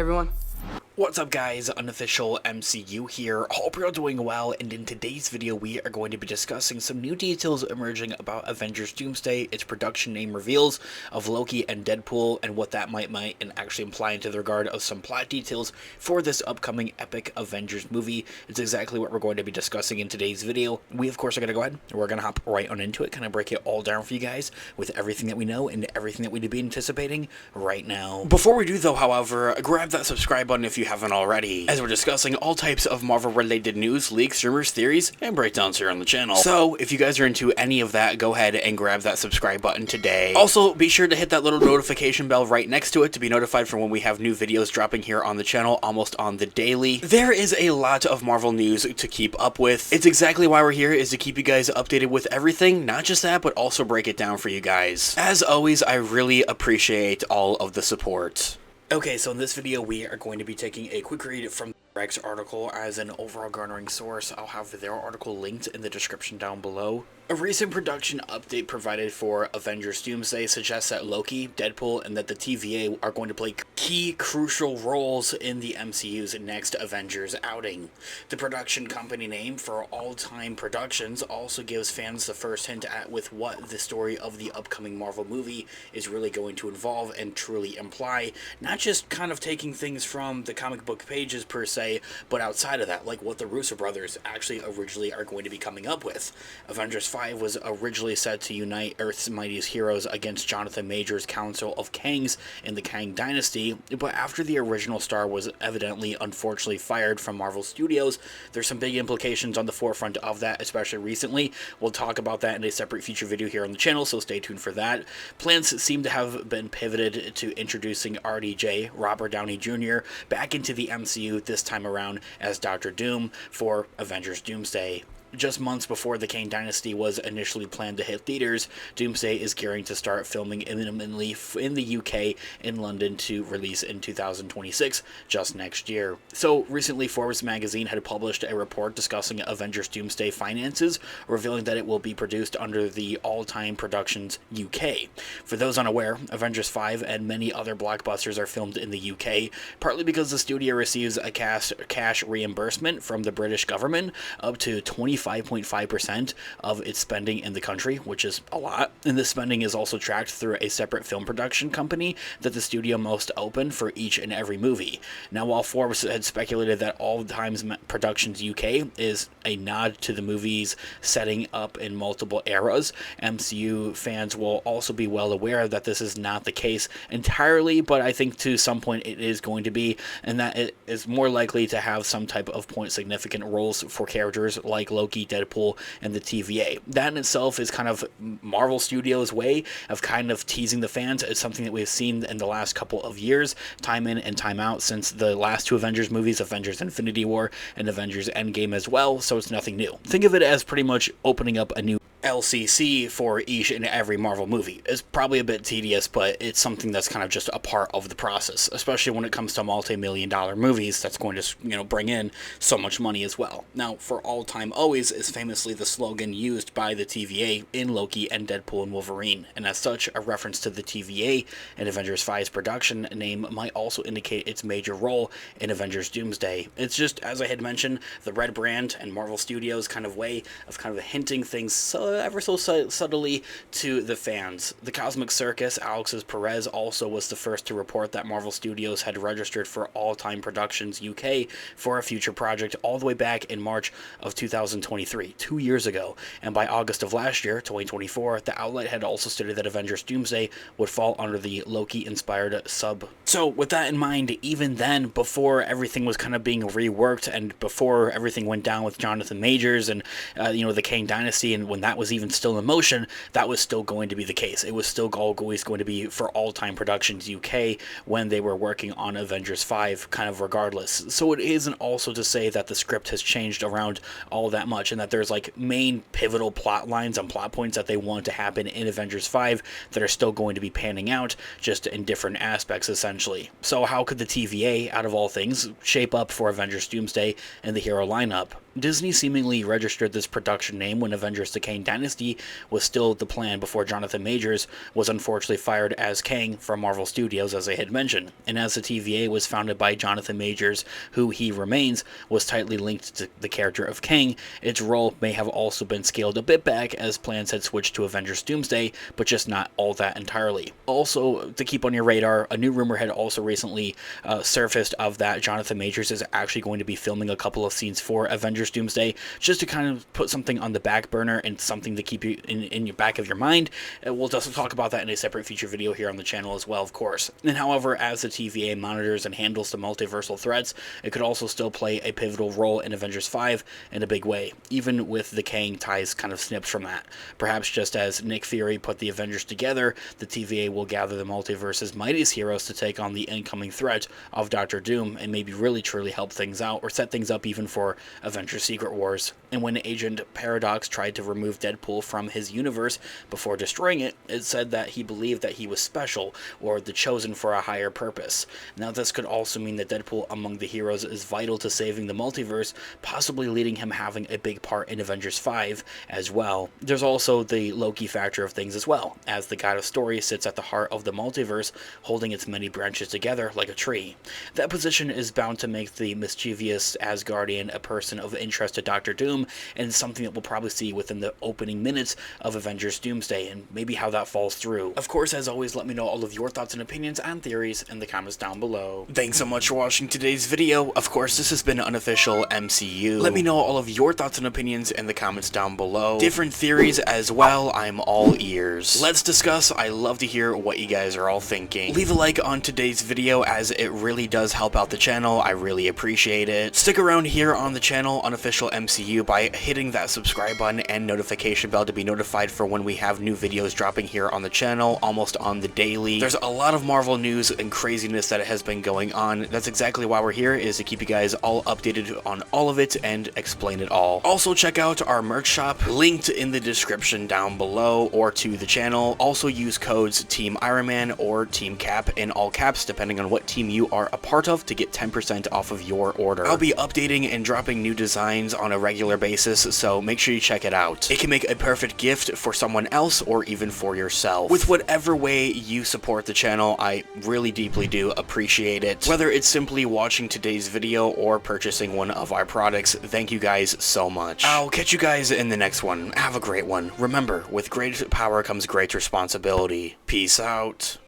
everyone. What's up guys, Unofficial MCU here, hope you're all doing well, and in today's video we are going to be discussing some new details emerging about Avengers Doomsday, its production name reveals of Loki and Deadpool, and what that might and actually imply into the regard of some plot details for this upcoming epic Avengers movie. It's exactly what we're going to be discussing in today's video. We of course are going to go ahead and we're going to hop right on into it, kind of break it all down for you guys with everything that we know and everything that we'd be anticipating right now. Before we do though, however, grab that subscribe button if you haven't already, as we're discussing all types of Marvel related news, leaks, rumors, theories, and breakdowns here on the channel. So if you guys are into any of that, go ahead and grab that subscribe button today. Also, be sure to hit that little notification bell right next to it to be notified for when we have new videos dropping here on the channel almost on the daily. There is a lot of Marvel news to keep up with. It's exactly why we're here, is to keep you guys updated with everything, not just that, but also break it down for you guys. As always, I really appreciate all of the support. Okay, so in this video, we are going to be taking a quick read from Rex article as an overall garnering source. I'll have their article linked in the description down below. A recent production update provided for Avengers Doomsday suggests that Loki, Deadpool, and that the TVA are going to play key crucial roles in the MCU's next Avengers outing. The production company name for All Time Productions also gives fans the first hint at with what the story of the upcoming Marvel movie is really going to involve and truly imply, not just kind of taking things from the comic book pages per se, but outside of that, like what the Russo brothers actually originally are going to be coming up with. Avengers 5 was originally set to unite Earth's mightiest heroes against Jonathan Major's Council of Kangs in the Kang Dynasty, but after the original star was evidently unfortunately fired from Marvel Studios, there's some big implications on the forefront of that, especially recently. We'll talk about that in a separate feature video here on the channel, so stay tuned for that. Plans seem to have been pivoted to introducing RDJ, Robert Downey Jr., back into the MCU this time around as Dr. Doom for Avengers Doomsday. Just months before the Kang Dynasty was initially planned to hit theaters, Doomsday is gearing to start filming imminently in the UK in London to release in 2026, just next year. So recently, Forbes magazine had published a report discussing Avengers Doomsday finances, revealing that it will be produced under the All Time Productions UK. For those unaware, Avengers 5 and many other blockbusters are filmed in the UK, partly because the studio receives a cash reimbursement from the British government up to 25.5% of its spending in the country, which is a lot. And this spending is also tracked through a separate film production company that the studio must open for each and every movie. Now, while Forbes had speculated that All Times Productions UK is a nod to the movie's setting up in multiple eras, MCU fans will also be well aware that this is not the case entirely, but I think to some point it is going to be, and that it is more likely to have some type of point significant roles for characters like Loki, Deadpool, and the TVA. That in itself is kind of Marvel Studios' way of kind of teasing the fans. It's something that we've seen in the last couple of years, time in and time out, since the last two Avengers movies, Avengers Infinity War and Avengers Endgame as well, so it's nothing new. Think of it as pretty much opening up a new LCC for each and every Marvel movie. It's probably a bit tedious, but it's something that's kind of just a part of the process, especially when it comes to multi-million-dollar movies that's going to, bring in so much money as well. Now, for all time always is famously the slogan used by the TVA in Loki and Deadpool and Wolverine, and as such, a reference to the TVA in Avengers 5's production name might also indicate its major role in Avengers Doomsday. It's just, as I had mentioned, the Red brand and Marvel Studios kind of way of kind of hinting things ever so subtly to the fans. The Cosmic Circus, Alexis Perez, also was the first to report that Marvel Studios had registered for All Time Productions UK for a future project all the way back in March of 2023, 2 years ago, and by August of last year, 2024, the outlet had also stated that Avengers Doomsday would fall under the Loki-inspired sub. So with that in mind, even then, before everything was kind of being reworked and before everything went down with Jonathan Majors and, the Kang Dynasty, and when that was even still in motion, that was still going to be the case. It was still always going to be for All Time Productions UK when they were working on Avengers 5, kind of regardless. So it isn't also to say that the script has changed around all that much and that there's like main pivotal plot lines and plot points that they want to happen in Avengers 5 that are still going to be panning out, just in different aspects essentially. essentially. So how could the TVA, out of all things, shape up for Avengers Doomsday and the hero lineup? Disney seemingly registered this production name when Avengers The Kang Dynasty was still the plan before Jonathan Majors was unfortunately fired as Kang from Marvel Studios, as I had mentioned. And as the TVA was founded by Jonathan Majors, who he remains, was tightly linked to the character of Kang, its role may have also been scaled a bit back as plans had switched to Avengers Doomsday, but just not all that entirely. Also, to keep on your radar, a new rumor had also recently surfaced of that Jonathan Majors is actually going to be filming a couple of scenes for Avengers Doomsday, just to kind of put something on the back burner and something to keep you in your back of your mind. We'll just talk about that in a separate feature video here on the channel as well, of course. And however, as the TVA monitors and handles the multiversal threats, it could also still play a pivotal role in Avengers 5 in a big way, even with the Kang ties kind of snipped from that. Perhaps just as Nick Fury put the Avengers together, the TVA will gather the multiverse's mightiest heroes to take on the incoming threat of Doctor Doom and maybe really truly help things out or set things up even for Avengers Secret Wars. And when Agent Paradox tried to remove Deadpool from his universe before destroying it, it said that he believed that he was special or the chosen for a higher purpose. Now this could also mean that Deadpool among the heroes is vital to saving the multiverse, possibly leading him having a big part in Avengers 5 as well. There's also the Loki factor of things as well, as the god of story sits at the heart of the multiverse, holding its many branches together like a tree. That position is bound to make the mischievous Asgardian a person of interest to Doctor Doom, and something that we'll probably see within the opening minutes of Avengers Doomsday, and maybe how that falls through. Of course, as always, let me know all of your thoughts and opinions and theories in the comments down below. Thanks so much for watching today's video. Of course, this has been Unofficial MCU. Let me know all of your thoughts and opinions in the comments down below. Different theories as well, I'm all ears. Let's discuss. I love to hear what you guys are all thinking. Leave a like on today's video as it really does help out the channel. I really appreciate it. Stick around here on the channel, Unofficial MCU, by hitting that subscribe button and notification bell to be notified for when we have new videos dropping here on the channel almost on the daily. There's a lot of Marvel news and craziness that has been going on. That's exactly why we're here, is to keep you guys all updated on all of it and explain it all. Also check out our merch shop, linked in the description down below or to the channel. Also use codes Team Iron Man or Team Cap in all caps depending on what team you are a part of to get 10% off of your order. I'll be updating and dropping new designs on a regular basis, so make sure you check it out. It can make a perfect gift for someone else or even for yourself. With whatever way you support the channel, I really deeply do appreciate it. Whether it's simply watching today's video or purchasing one of our products, thank you guys so much. I'll catch you guys in the next one. Have a great one. Remember, with great power comes great responsibility. Peace out.